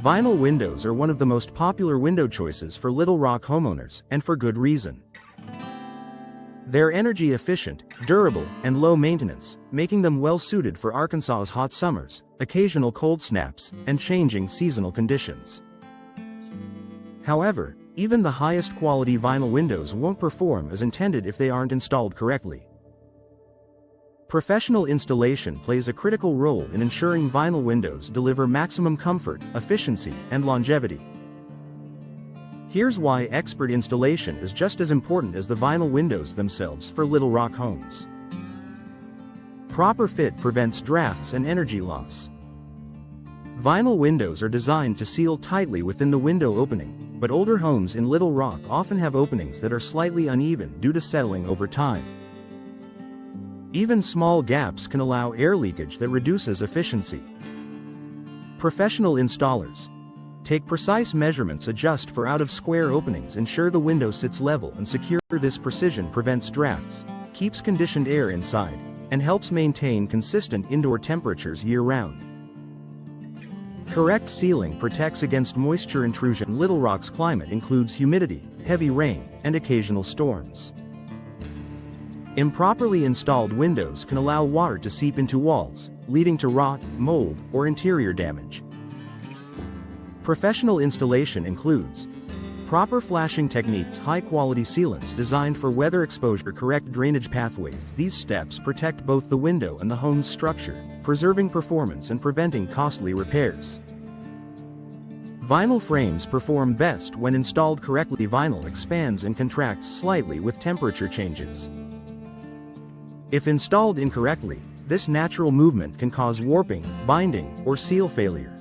Vinyl windows are one of the most popular window choices for Little Rock homeowners, and for good reason. They're energy efficient, durable, and low maintenance, making them well suited for Arkansas's hot summers, occasional cold snaps, and changing seasonal conditions. However, even the highest quality vinyl windows won't perform as intended if they aren't installed correctly. Professional installation plays a critical role in ensuring vinyl windows deliver maximum comfort, efficiency, and longevity. Here's why expert installation is just as important as the vinyl windows themselves for Little Rock homes. Proper fit prevents drafts and energy loss. Vinyl windows are designed to seal tightly within the window opening, but older homes in Little Rock often have openings that are slightly uneven due to settling over time. Even small gaps can allow air leakage that reduces efficiency. Professional installers take precise measurements, adjust for out-of-square openings, ensure the window sits level and secure. This precision prevents drafts, keeps conditioned air inside, and helps maintain consistent indoor temperatures year-round. Correct sealing protects against moisture intrusion. Little Rock's climate includes humidity, heavy rain, and occasional storms. Improperly installed windows can allow water to seep into walls, leading to rot, mold, or interior damage. Professional installation includes proper flashing techniques, high-quality sealants designed for weather exposure, correct drainage pathways. These steps protect both the window and the home's structure, preserving performance and preventing costly repairs. Vinyl frames perform best when installed correctly. Vinyl expands and contracts slightly with temperature changes. If installed incorrectly, this natural movement can cause warping, binding, or seal failure.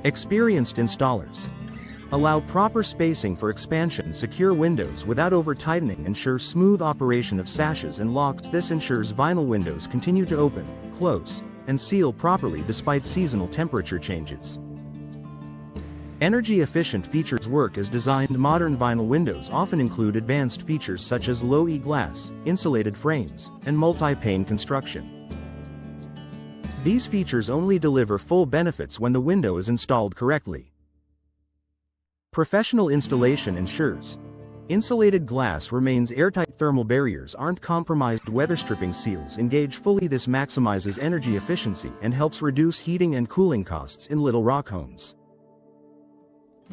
Experienced installers allow proper spacing for expansion. Secure windows without over-tightening. Ensure smooth operation of sashes and locks. This ensures vinyl windows continue to open, close, and seal properly despite seasonal temperature changes. Energy-efficient features work as designed. Modern vinyl windows often include advanced features such as low-E glass, insulated frames, and multi-pane construction. These features only deliver full benefits when the window is installed correctly. Professional installation ensures insulated glass remains airtight. Thermal barriers aren't compromised. Weather stripping seals engage fully. This maximizes energy efficiency and helps reduce heating and cooling costs in Little Rock homes.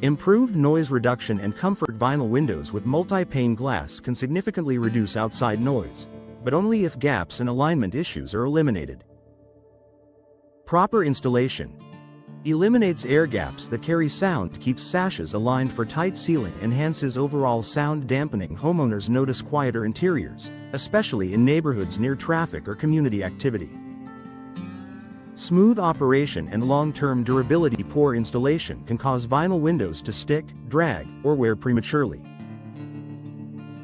Improved noise reduction and comfort. Vinyl windows with multi-pane glass can significantly reduce outside noise, but only if gaps and alignment issues are eliminated. Proper installation eliminates air gaps that carry sound, keeps sashes aligned for tight sealing, enhances overall sound dampening. Homeowners notice quieter interiors, especially in neighborhoods near traffic or community activity. Smooth operation and long-term durability. Poor installation can cause vinyl windows to stick, drag, or wear prematurely.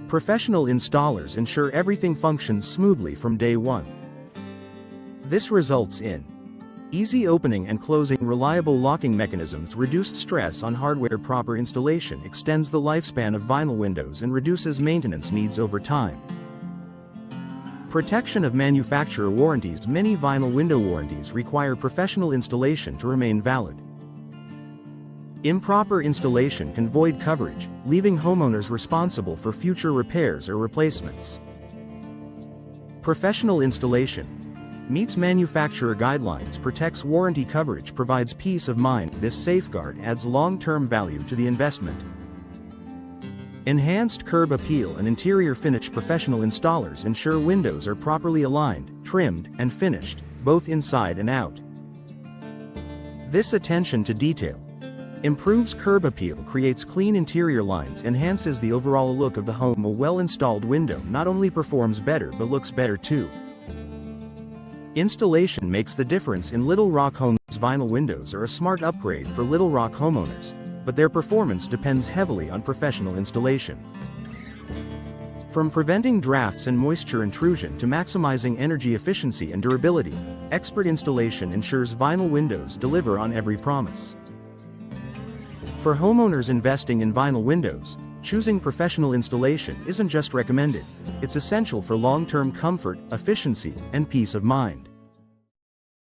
Professional installers ensure everything functions smoothly from day one. This results in easy opening and closing, reliable locking mechanisms, reduced stress on hardware. Proper installation extends the lifespan of vinyl windows and reduces maintenance needs over time. Protection of manufacturer warranties. Many vinyl window warranties require professional installation to remain valid. Improper installation can void coverage, leaving homeowners responsible for future repairs or replacements. Professional installation meets manufacturer guidelines, protects warranty coverage, provides peace of mind. This safeguard adds long-term value to the investment. Enhanced curb appeal and interior finish. Professional installers ensure windows are properly aligned, trimmed, and finished, both inside and out. This attention to detail improves curb appeal, creates clean interior lines, enhances the overall look of the home. A well-installed window not only performs better but looks better too. Installation makes the difference in Little Rock homes. Vinyl windows are a smart upgrade for Little Rock homeowners, but their performance depends heavily on professional installation. From preventing drafts and moisture intrusion to maximizing energy efficiency and durability, expert installation ensures vinyl windows deliver on every promise. For homeowners investing in vinyl windows, choosing professional installation isn't just recommended, it's essential for long-term comfort, efficiency, and peace of mind.